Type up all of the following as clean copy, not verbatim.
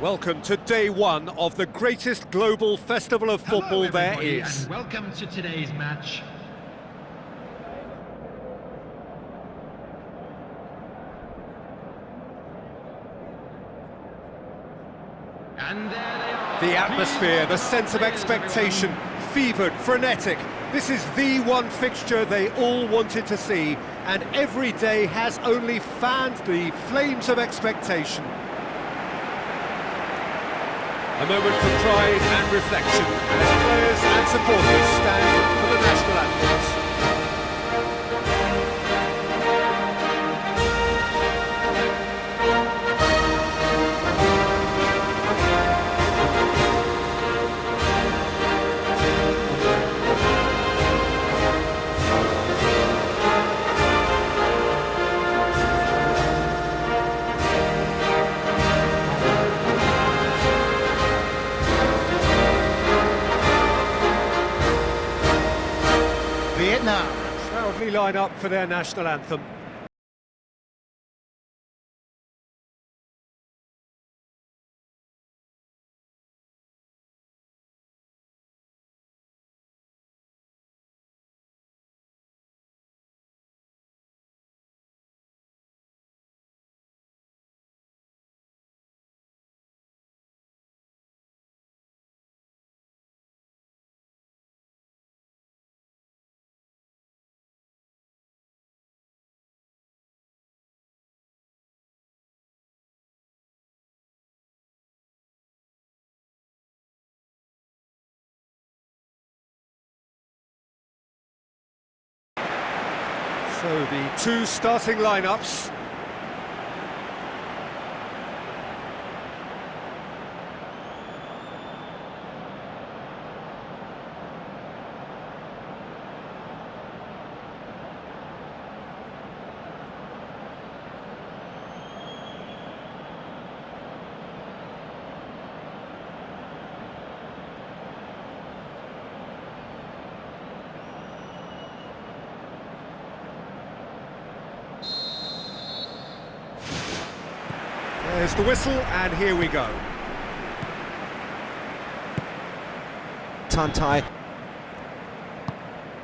Welcome to day one of the greatest global festival of football there is. And welcome to today's match. And there they are. The atmosphere, the sense of expectation, fevered, frenetic. This is the one fixture they all wanted to see, and every day has only fanned the flames of expectation. A moment for pride and reflection as players and supporters stand for the national anthems. Vietnam Proudly line up for their national anthem. So the two starting lineups. There's the whistle, and here we go. Tantai.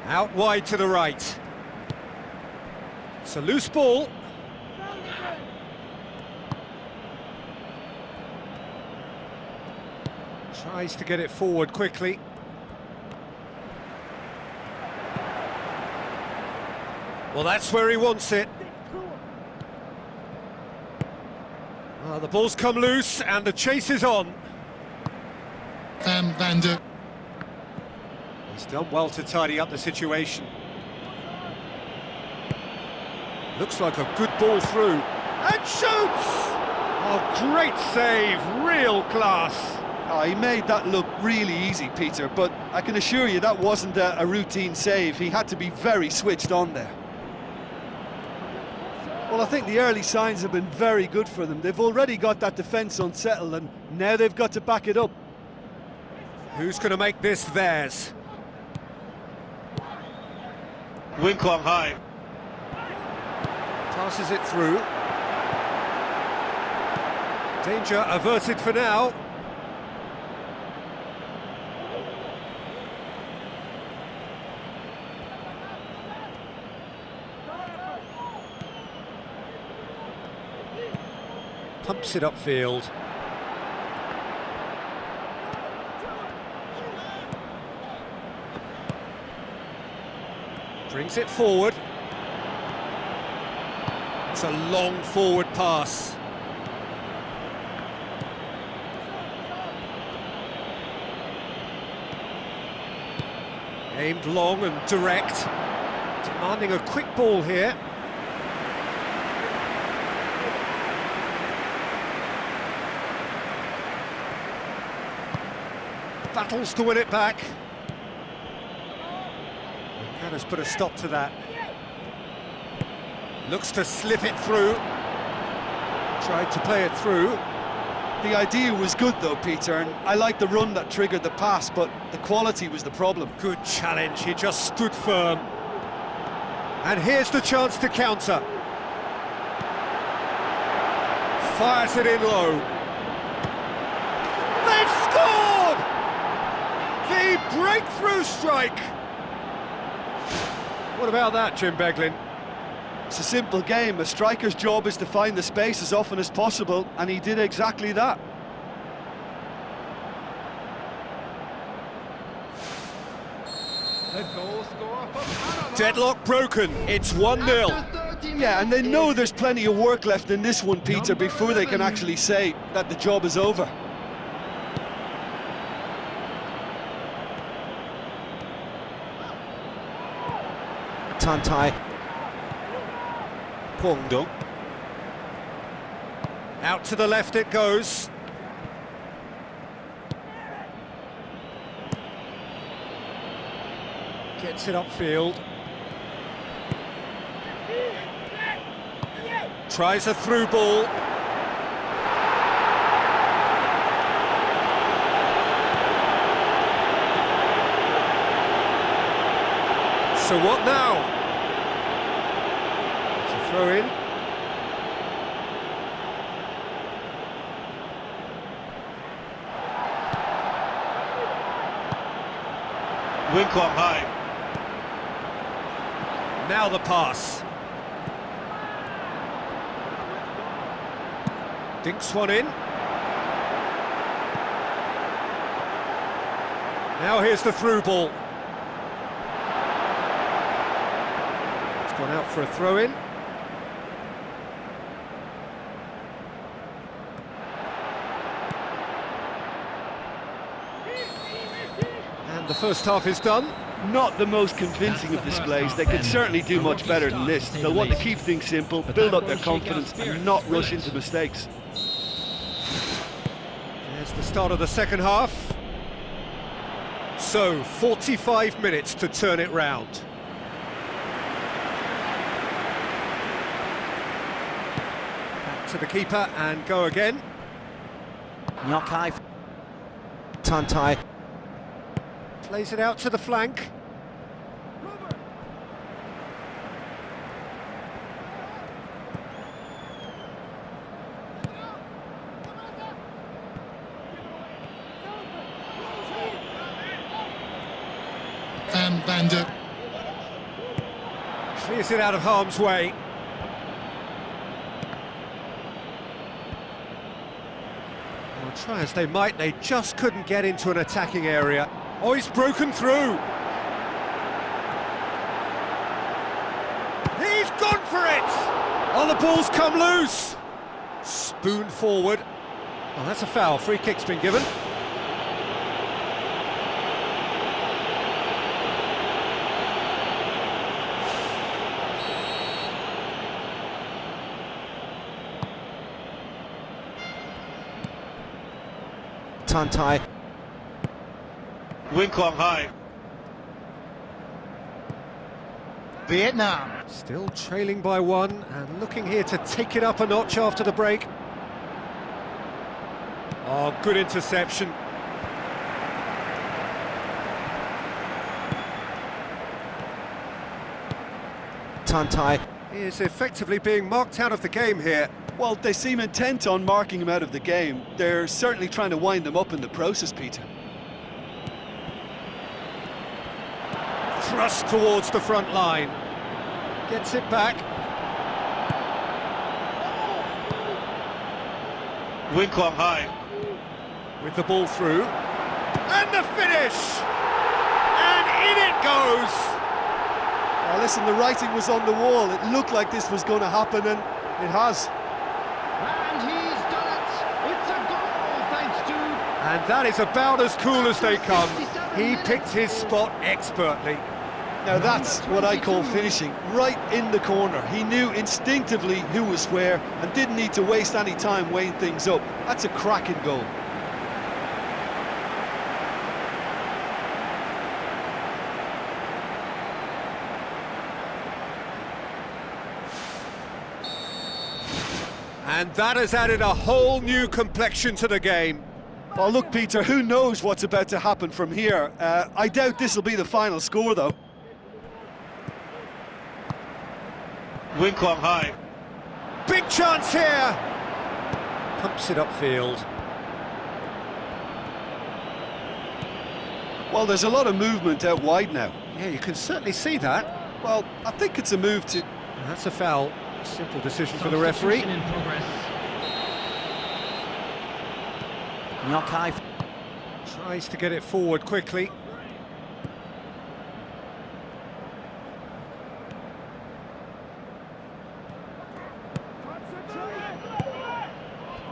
Out wide to the right. It's a loose ball. Tries to get it forward quickly. Well, that's where he wants it. Well, the ball's come loose and the chase is on. Van der. He's done well to tidy up the situation. Looks like a good ball through. And shoots! Oh, great save, real class. Oh, he made that look really easy, Peter, but I can assure you that wasn't a routine save. He had to be very switched on there. Well, I think the early signs have been very good for them. They've already got that defence unsettled, and now they've got to back it up. Who's going to make this theirs? Wing Kwang Hai. Passes it through. Danger averted for now. Pumps it upfield. Brings it forward. It's a long forward pass. Aimed long and direct. Demanding a quick ball here. Battles to win it back. Has put a stop to that. Looks to slip it through. Tried to play it through. The idea was good though, Peter, and I like the run that triggered the pass, but the quality was the problem. Good challenge, he just stood firm. And here's the chance to counter. Fires it in low. They've scored! The breakthrough strike! What about that, Jim Beglin? It's a simple game. A striker's job is to find the space as often as possible, and he did exactly that. The goal scorer for Panama. Deadlock broken, it's 1-0. Yeah, and they know there's plenty of work left in this one, Peter, before they can actually say that the job is over. Tantai. Pongdong. Out to the left it goes. Gets it upfield. Tries a through ball. So what now? It's a throw in. Winkwang high. Now the pass. Dinks one in. Now here's the through ball. It's gone out for a throw-in. And the first half is done. Not the most convincing of displays. They could certainly do much better than this. They'll want to keep things simple, build up their confidence and not rush into mistakes. There's the start of the second half. So, 45 minutes to turn it round. Back to the keeper and go again. Nyokai. Tantai. Plays it out to the flank. And Vander. Clears it out of harm's way. Well, try as they might, they just couldn't get into an attacking area. Oh, he's broken through. He's gone for it! Oh, the ball's come loose. Spoon forward. Oh, that's a foul. Free kick's been given. Tantai. Winkwang high. Vietnam. Still trailing by one and looking here to take it up a notch after the break. Oh, good interception. Tantai. He is effectively being marked out of the game here. Well, they seem intent on marking him out of the game. They're certainly trying to wind him up in the process, Peter. Thrust towards the front line. Gets it back. Wing high. With the ball through. And the finish! And in it goes! Well, listen, the writing was on the wall. It looked like this was going to happen, and it has. And he's done it! It's a goal, thanks to... And that is about as cool as they come. He picked his spot expertly. Now that's what I call finishing, right in the corner. He knew instinctively who was where and didn't need to waste any time weighing things up. That's a cracking goal. And that has added a whole new complexion to the game. Well, look, Peter, who knows what's about to happen from here? I doubt this will be the final score, though. Wing high. Big chance here! Pumps it upfield. Well, there's a lot of movement out wide now. Yeah, you can certainly see that. Well, I think it's a move to... That's a foul. Simple decision for the referee. In progress. Knock high. Tries to get it forward quickly.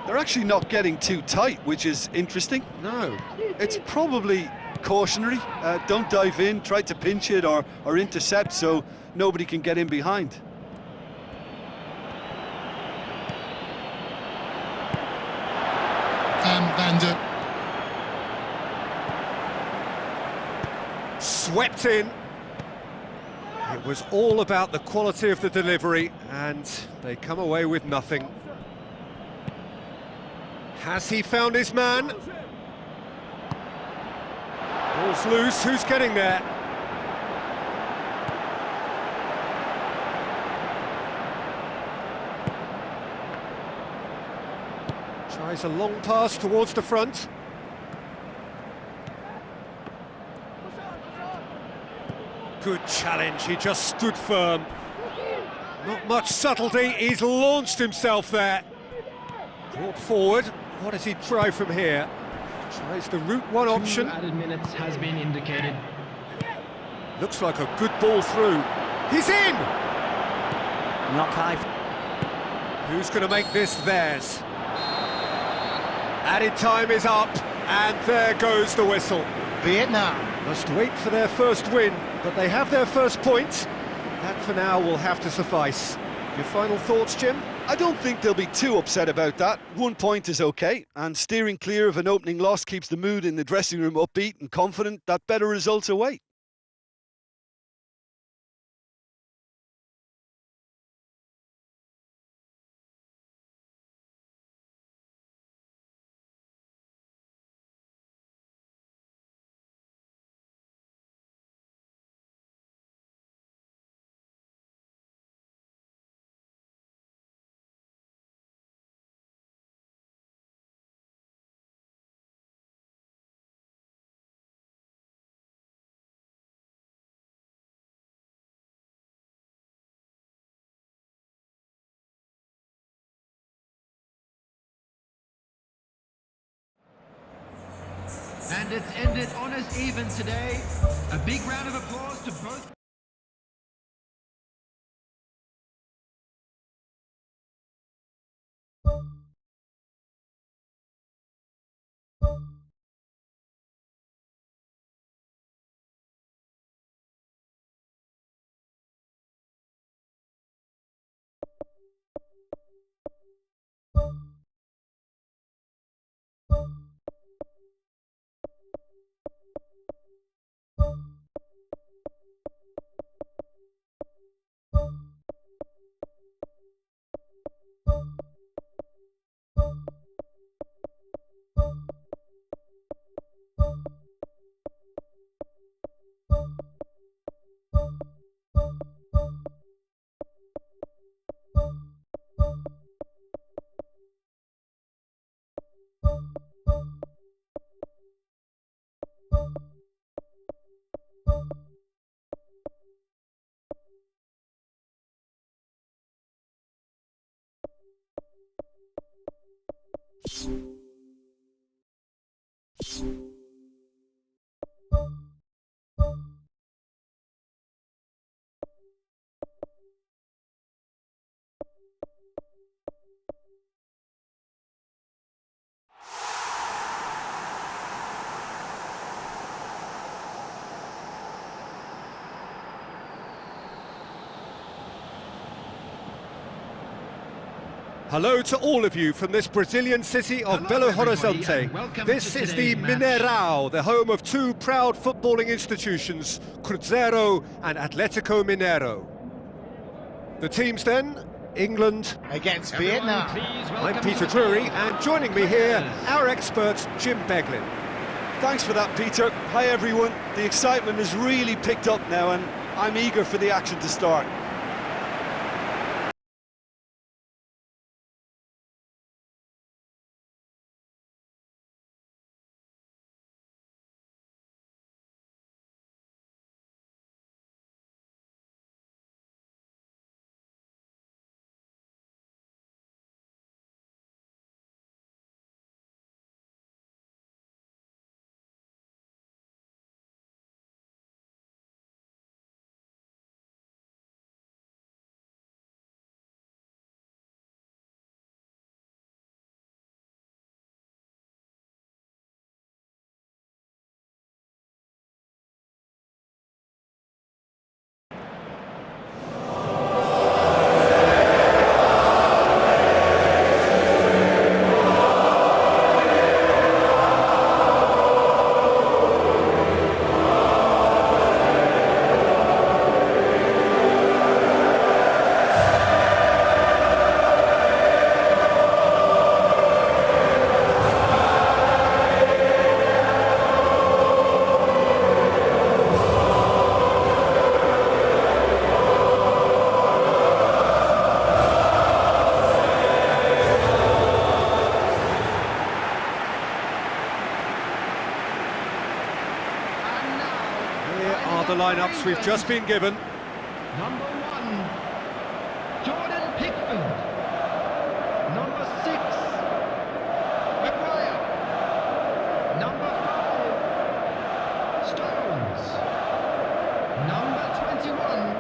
They're actually not getting too tight, which is interesting. No. It's probably cautionary. Don't dive in, try to pinch it or intercept so nobody can get in behind. Van der. Swept in. It was all about the quality of the delivery, and they come away with nothing. Has he found his man? Ball's loose, who's getting there? Tries a long pass towards the front. Good challenge, he just stood firm. Not much subtlety, he's launched himself there. Brought forward, what does he try from here? Tries the route one option. 2 added minutes has been indicated. Looks like a good ball through. He's in! Knock high. Who's going to make this theirs? Added time is up, and there goes the whistle. Vietnam. Must wait for their first win, but they have their first point. That for now will have to suffice. Your final thoughts, Jim? I don't think they'll be too upset about that. 1 point is okay, and steering clear of an opening loss keeps the mood in the dressing room upbeat and confident that better results await. And it's ended honest even today. A big round of applause to both. Hello to all of you from this Brazilian city of Hello, Belo everybody, Horizonte. and welcome This to is the today's match. Mineirão, the home of two proud footballing institutions, Cruzeiro and Atlético Mineiro. The teams then, England. Against Everyone, Vietnam. please I'm welcome Peter to the Drury, field. and joining me here, our expert, Jim Beglin. Thanks for that, Peter. Hi, everyone. The excitement has really picked up now, and I'm eager for the action to start. Here are the lineups we've just been given. Number 1, Jordan Pickford. Number 6, Maguire. Number 5, Stones. Number 21,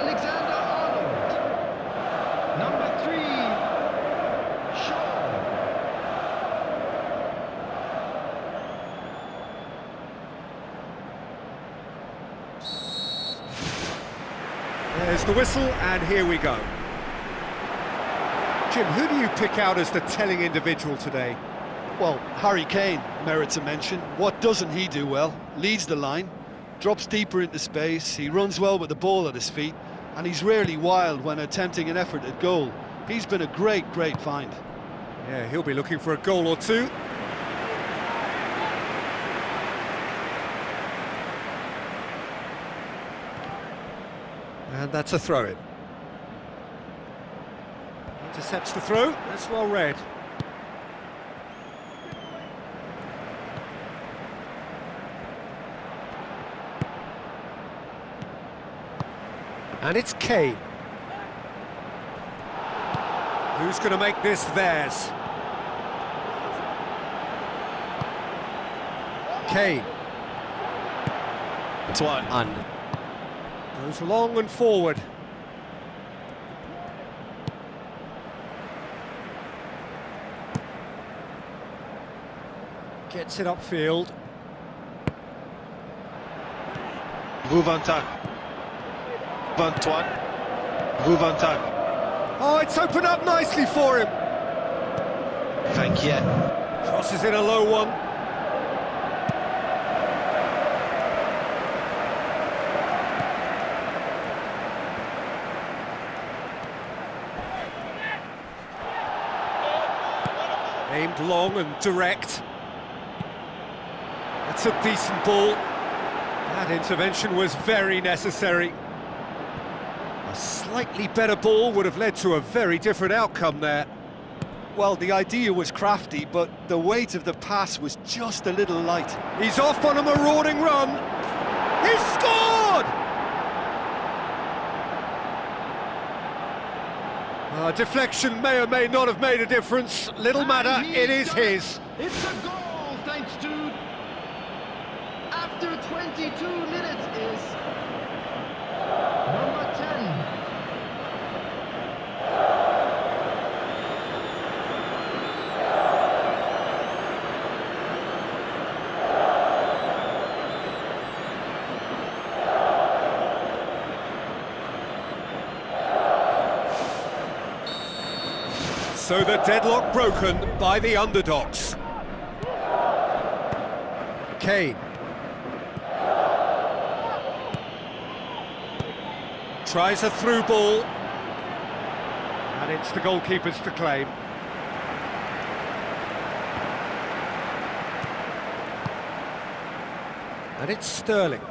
Alexander-Arnold. Number 3, Shaw. There's the whistle, and here we go. Jim, who do you pick out as the telling individual today? Well, Harry Kane merits a mention. What doesn't he do well? Leads the line, drops deeper into space, he runs well with the ball at his feet, and he's rarely wild when attempting an effort at goal. He's been a great find. Yeah, he'll be looking for a goal or two. And that's a throw-in. Intercepts the throw, that's well read. And it's Kane. Who's going to make this theirs? Kane. Twan. Goes long and forward. Gets it upfield. Vuvantak. Vantuan. Vuvantak. Oh, it's opened up nicely for him. Thank you. Crosses in a low one. Aimed long and direct. That's a decent ball. That intervention was very necessary. A slightly better ball would have led to a very different outcome there. Well, the idea was crafty, but the weight of the pass was just a little light. He's off on a marauding run. He's scored! Deflection may or may not have made a difference. Little matter, it is his. It's a goal, thanks to... After 22 minutes is... number 10. So the deadlock broken by the underdogs. Kane. Tries a through ball. And it's the goalkeeper's to claim. And it's Sterling.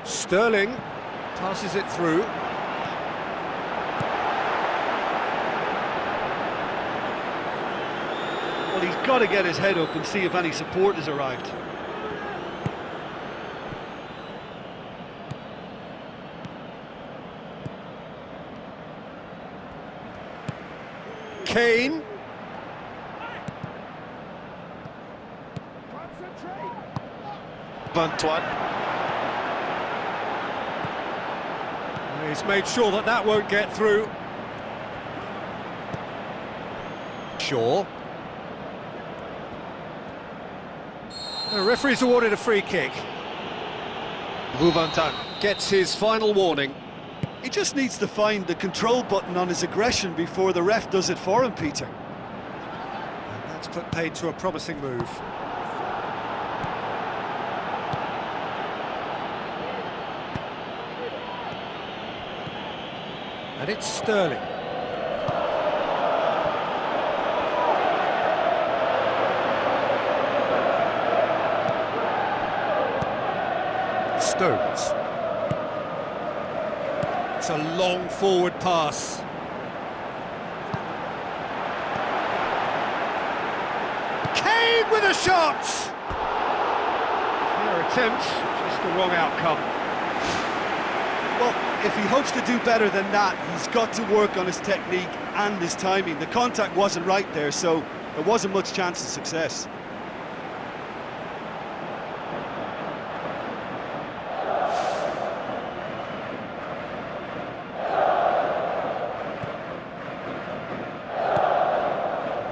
Sterling passes it through. Well, he's got to get his head up and see if any support has arrived. Kane. Antoine. He's made sure that that won't get through. Shaw. The referee's awarded a free kick. Vovantak. Gets his final warning. He just needs to find the control button on his aggression before the ref does it for him, Peter. And that's put paid to a promising move. And it's Sterling. Stones. It's a long forward pass. Kane with a shot! Fair attempt, just the wrong outcome. Well, if he hopes to do better than that, he's got to work on his technique and his timing. The contact wasn't right there, so there wasn't much chance of success.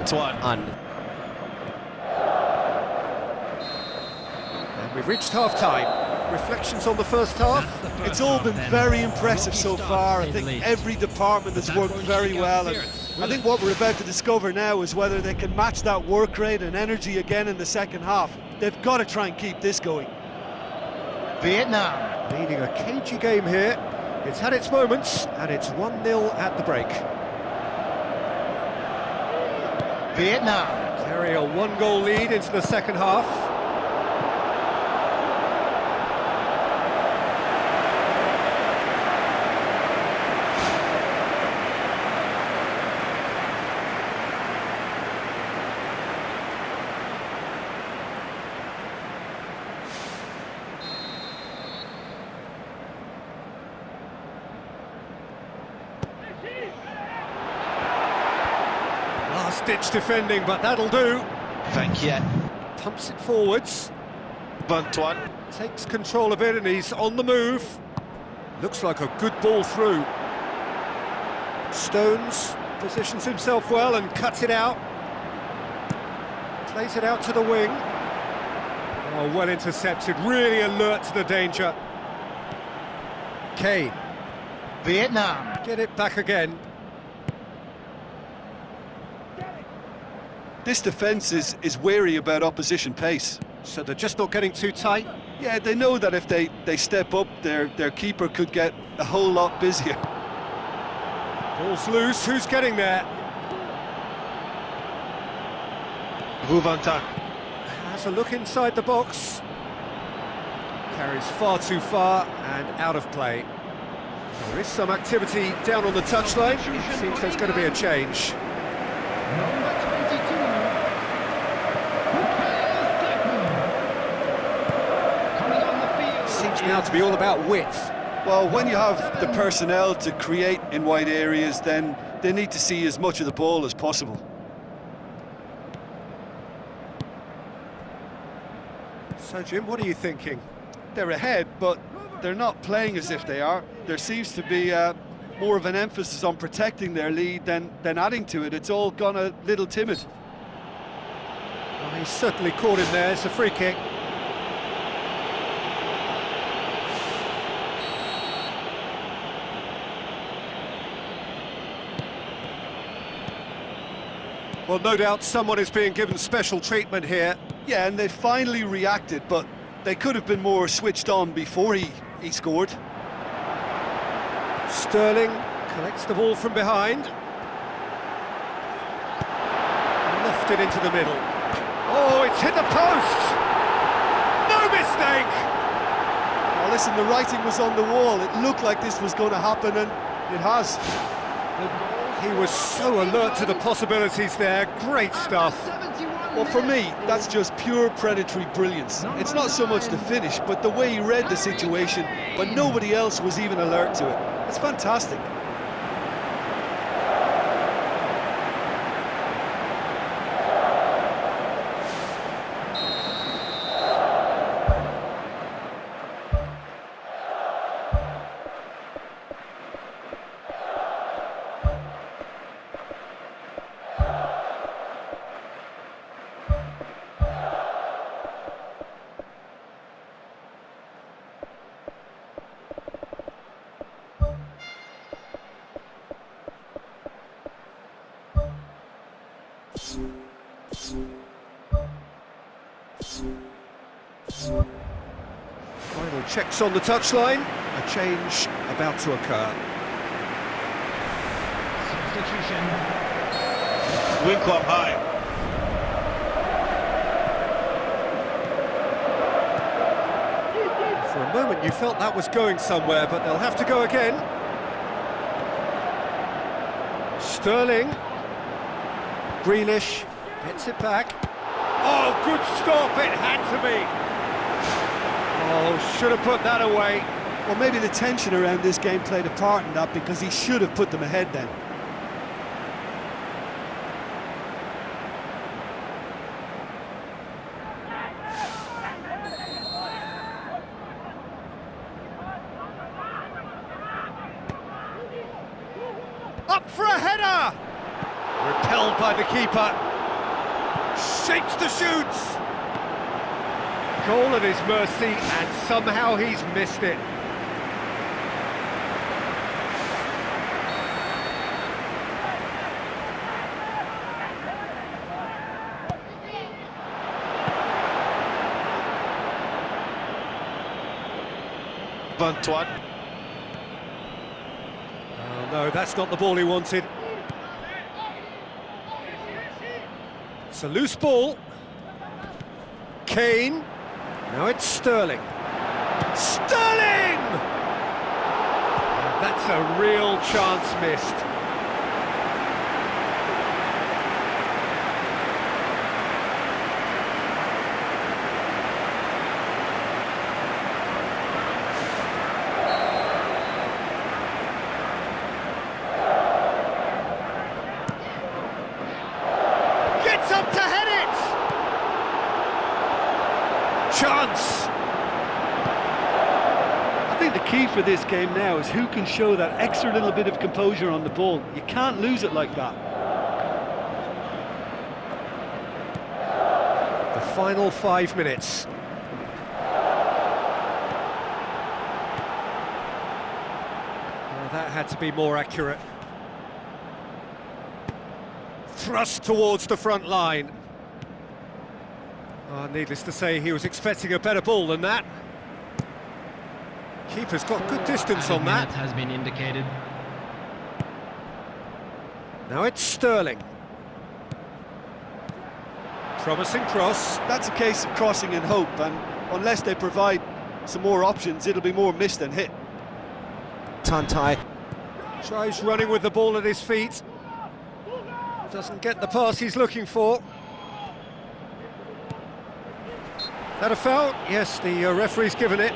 Antoine. And we've reached half-time. Reflections on the first half? It's all been very impressive so far. I think every department has worked very well, and I think what we're about to discover now is whether they can match that work rate and energy again in the second half. They've got to try and keep this going. Vietnam. Leading a cagey game here. It's had its moments, and it's 1-0 at the break. Vietnam. Carry a one-goal lead into the second half. Last-ditch defending, but that'll do. Thank you. Pumps it forwards. Antoine. Takes control of it and he's on the move. Looks like a good ball through. Stones positions himself well and cuts it out. Plays it out to the wing. Oh, well intercepted, really alert to the danger. Kane. Vietnam. Get it back again. This defence is wary about opposition pace. So they're just not getting too tight. Yeah, they know that if they step up, their keeper could get a whole lot busier. Ball's loose, who's getting there? Vovantak. Has a look inside the box. Carries far too far and out of play. There is some activity down on the touchline. It seems there's going to be a change. Number 22. Coming on the field. Seems now to be all about width. Well, when you have the personnel to create in wide areas, then they need to see as much of the ball as possible. So, Jim, what are you thinking? They're ahead, but they're not playing as if they are. There seems to be more of an emphasis on protecting their lead than adding to it. It's all gone a little timid. Oh, he's certainly caught him there. It's a free kick. Well, no doubt someone is being given special treatment here. Yeah, and they finally reacted, but they could have been more switched on before he scored. Sterling collects the ball from behind. Lofted into the middle. Oh, it's hit the post! No mistake! Now listen, the writing was on the wall. It looked like this was going to happen, and it has. He was so alert to the possibilities there. Great stuff. Well, for me, that's just pure predatory brilliance. It's not so much the finish, but the way he read the situation when nobody else was even alert to it. It's fantastic. Final checks on the touchline. A change about to occur. Substitution. Winkle up high. For a moment you felt that was going somewhere, but they'll have to go again. Sterling. Grealish gets it back. Oh, good stop, it had to be. Oh, should have put that away. Well, maybe the tension around this game played a part in that, because he should have put them ahead then. Up for a header! Repelled by the keeper. Shapes the shoots. Goal at his mercy, and somehow he's missed it. Antoine. Oh no, that's not the ball he wanted. It's a loose ball. Kane. Now it's Sterling. Sterling! That's a real chance missed. Gets up to head it! Chance! I think the key for this game now is who can show that extra little bit of composure on the ball. You can't lose it like that. The final 5 minutes. Oh, that had to be more accurate. Thrust towards the front line. Oh, needless to say, he was expecting a better ball than that. Keeper's got good distance on that. Minute has been indicated. Now it's Sterling. Promising cross. That's a case of crossing in hope, and unless they provide some more options, it'll be more miss than hit. Tantai. Tries running with the ball at his feet. Doesn't get the pass he's looking for. That a foul? Yes, the referee's given it.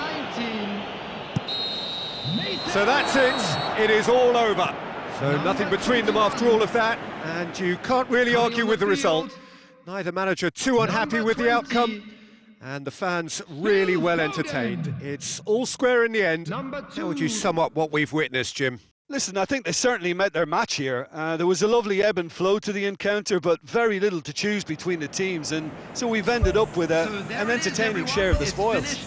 19. So that's it. It is all over. So nothing between them after all of that, and you can't really argue with the result. Neither manager too unhappy with the outcome, and the fans really well entertained. It's all square in the end. How would you sum up what we've witnessed, Jim? Listen, I think they certainly met their match here. There was a lovely ebb and flow to the encounter, but very little to choose between the teams, and so we've ended up with an entertaining share of the spoils.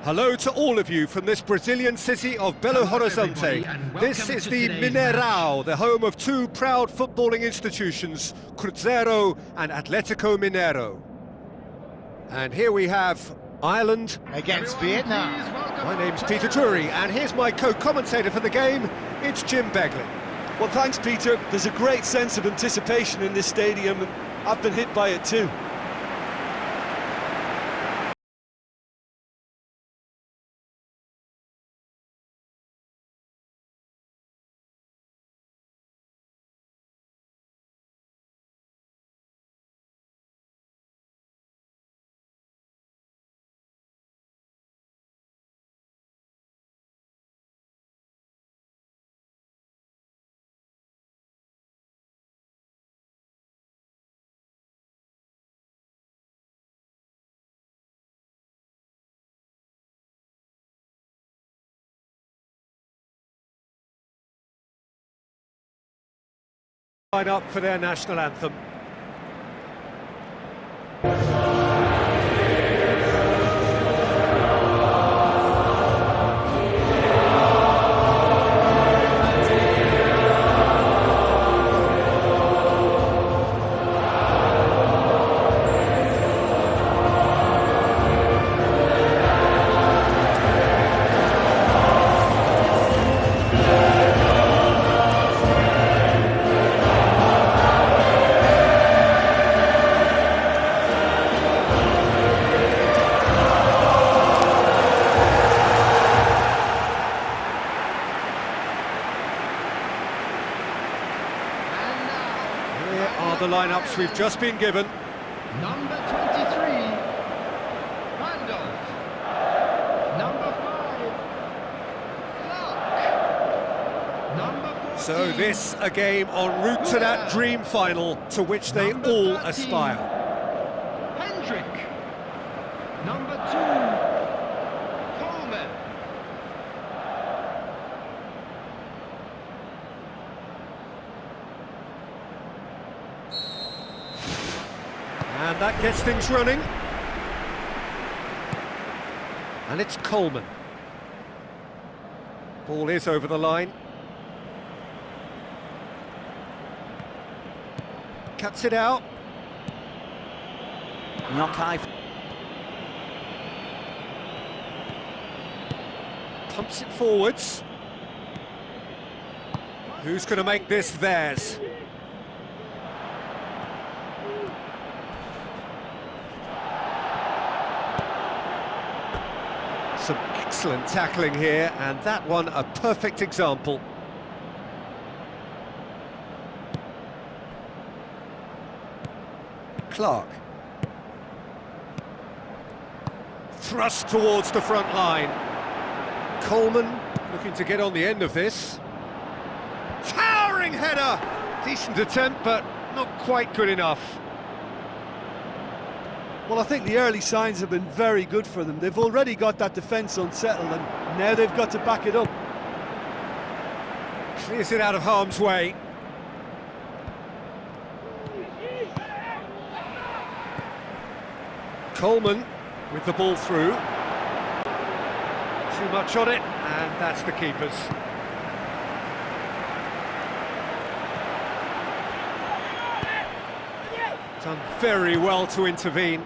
Hello to all of you from this Brazilian city of Belo Horizonte. This is the Mineirão, the home of two proud footballing institutions, Cruzeiro and Atlético Mineiro. And here we have Ireland against Vietnam. My name's Peter Drury, and here's my co-commentator for the game, it's Jim Begley. Well, thanks, Peter. There's a great sense of anticipation in this stadium, and I've been hit by it too. Line up for their national anthem. The lineups we've just been given. Number 23, Randolph. Number 5, Clark. Number 14. So this a game en route to that dream final to which they Number all 13, aspire. Hendrick. Number 2, Coleman. And that gets things running. And it's Coleman. Ball is over the line. Cuts it out. Knock high. Pumps it forwards. Who's going to make this theirs? Some excellent tackling here, and that one a perfect example. Clark. Thrust towards the front line. Coleman looking to get on the end of this. Towering header! Decent attempt, but not quite good enough. Well, I think the early signs have been very good for them. They've already got that defence unsettled, and now they've got to back it up. Clears it out of harm's way. Coleman with the ball through. Too much on it, and that's the keeper's. Done very well to intervene.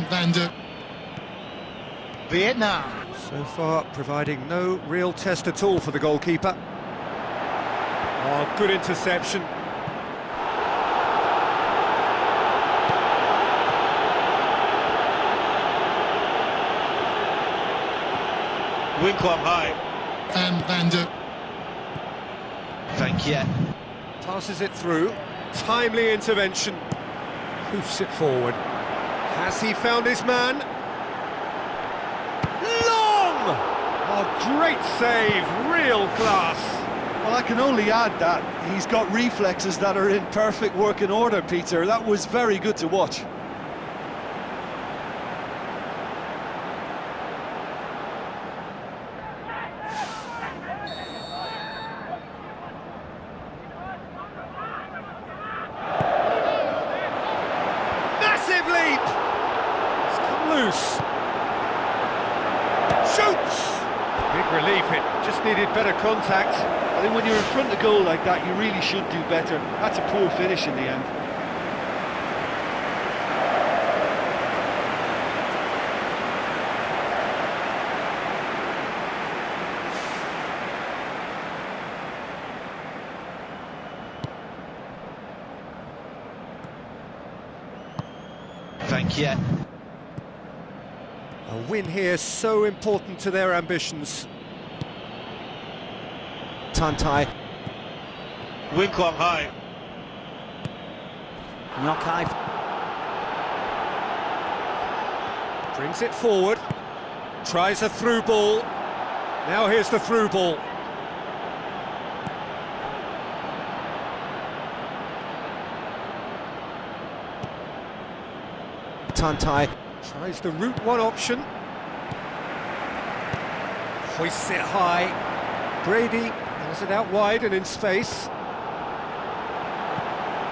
Van der. Vietnam. So far, providing no real test at all for the goalkeeper. Oh, good interception. Wing club high. Van der. Thank you. Passes it through. Timely intervention. Hoofs it forward. Has he found his man? Long! Oh, great save. Real class. Well, I can only add that he's got reflexes that are in perfect working order, Peter. That was very good to watch. Massive leap! It's come loose. Shoots! Big relief, it just needed better contact. I think when you're in front of goal like that, you really should do better. That's a poor finish in the end. Thank you. A win here so important to their ambitions. Tantai. Wing club high. Knock high. Brings it forward. Tries a through ball. Now here's the through ball. Tantai. Tries the route one option. Hoists it high. Brady has it out wide and in space.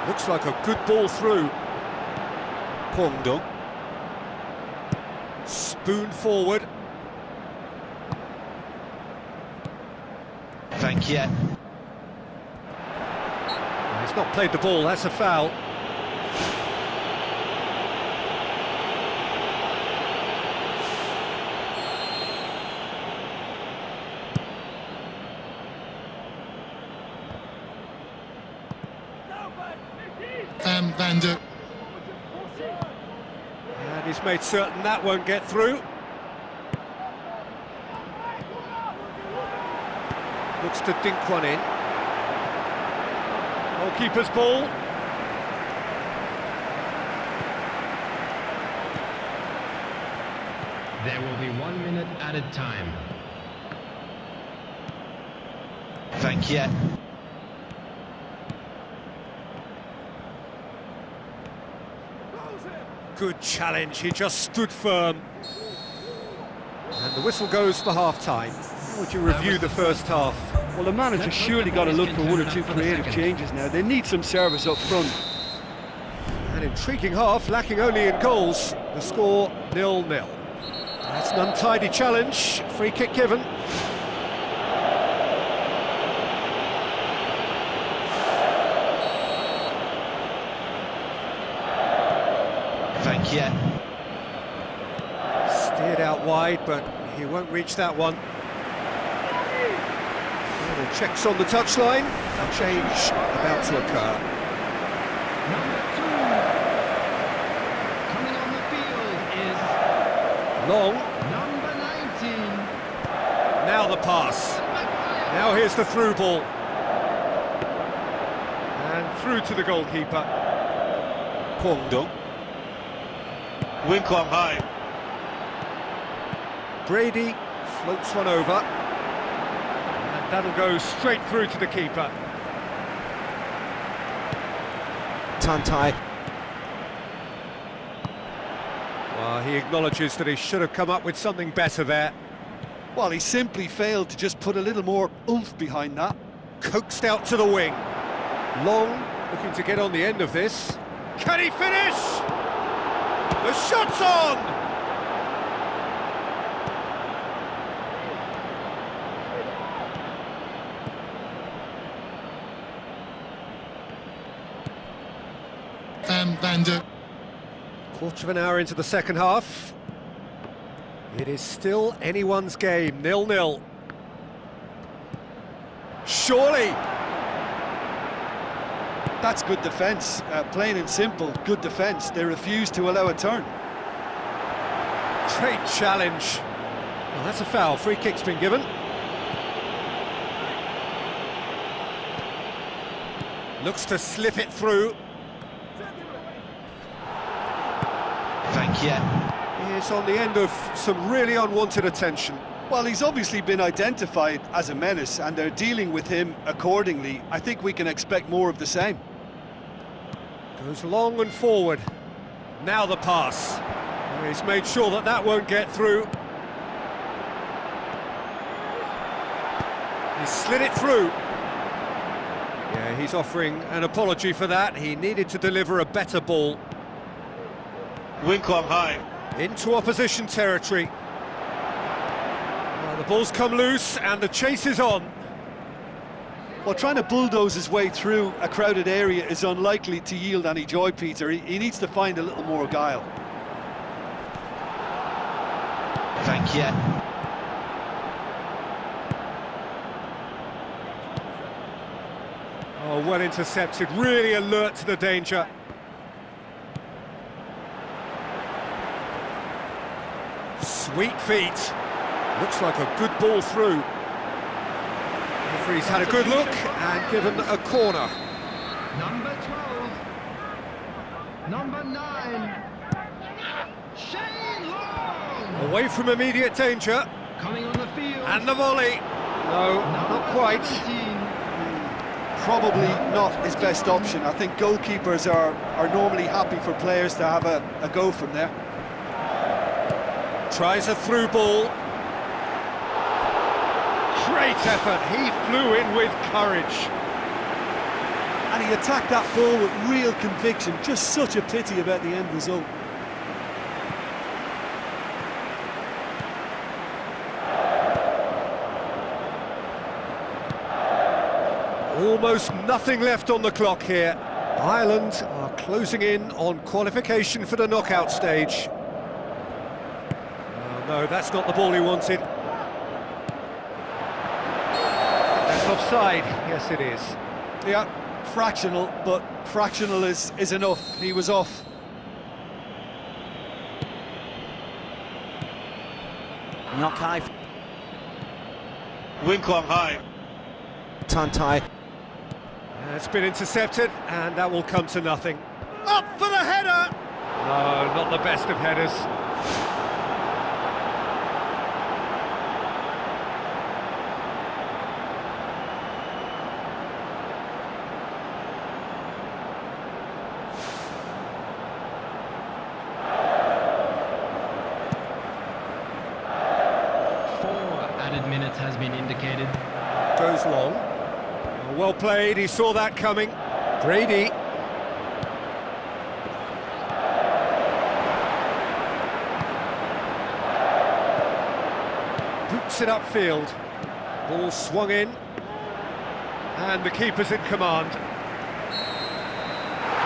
Looks like a good ball through. Pongdong. Spoon forward. Thank you. He's not played the ball, that's a foul. Van der. And he's made certain that won't get through. Looks to dink one in. Goalkeeper's ball. There will be 1 minute added time. Thank you. Good challenge, he just stood firm. And the whistle goes for half-time. How would you review the first half? Well, the manager's surely got to look for one or two creative changes now. They need some service up front. An intriguing half, lacking only in goals. The score 0-0. That's an untidy challenge. Free kick given. Thank you. Steered out wide, but he won't reach that one. Final checks on the touchline. A change about to occur. Number 2. Coming on the field is Long. number 19. Now the pass. Now here's the through ball. And through to the goalkeeper. Dong. Wing Kwang Hai. Brady floats one over. And that'll go straight through to the keeper. Tai. Well, he acknowledges that he should have come up with something better there. Well, he simply failed to just put a little more oomph behind that. Coaxed out to the wing. Long, looking to get on the end of this. Can he finish? The shot's on! Van der. Quarter of an hour into the second half. It is still anyone's game, 0-0. Surely! That's good defence, plain and simple, good defence. They refuse to allow a turn. Great challenge. Well, that's a foul. Free kick's been given. Looks to slip it through. Thank you. He's on the end of some really unwanted attention. Well, he's obviously been identified as a menace, and they're dealing with him accordingly. I think we can expect more of the same. Goes long and forward. Now the pass. He's made sure that that won't get through. He slid it through. Yeah, he's offering an apology for that. He needed to deliver a better ball. Wing Kwang Hai. Into opposition territory. Well, the ball's come loose and the chase is on. Well, trying to bulldoze his way through a crowded area is unlikely to yield any joy, Peter. He needs to find a little more guile. Thank you. Oh, well intercepted, really alert to the danger. Sweet feet. Looks like a good ball through. Referee's had a good look and given a corner. Number 12. Number 9. Shane Long. Away from immediate danger. Coming on the field. And the volley. No, not quite. 17. Probably not his best option. I think goalkeepers are normally happy for players to have a go from there. Tries a through ball. Great effort. He flew in with courage. And he attacked that ball with real conviction. Just such a pity about the end result. Almost nothing left on the clock here. Ireland are closing in on qualification for the knockout stage. Oh, no, that's not the ball he wanted. That's offside. Yes, it is. Yeah, fractional, but fractional is enough. He was off. Knock-high. Wing Kwang Hai. Tai. It's been intercepted, and that will come to nothing. Up for the header! No, not the best of headers. that has been indicated. Goes long. Well played, he saw that coming. Brady. Boots it upfield. Ball swung in. And the keeper's in command.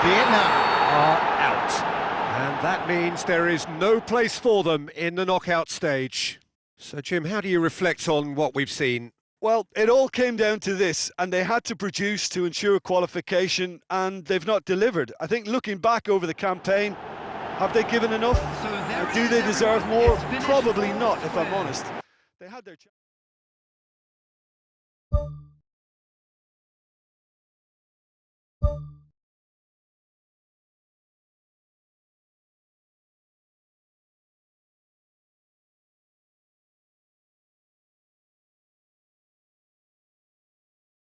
Vietnam Are out. And that means there is no place for them in the knockout stage. So, Jim, how do you reflect on what we've seen? Well, it all came down to this, and they had to produce to ensure qualification, and they've not delivered. I think looking back over the campaign, have they given enough? So there Do it they is, deserve everyone. more? It's finished Probably for not, if I'm Square. honest. They had their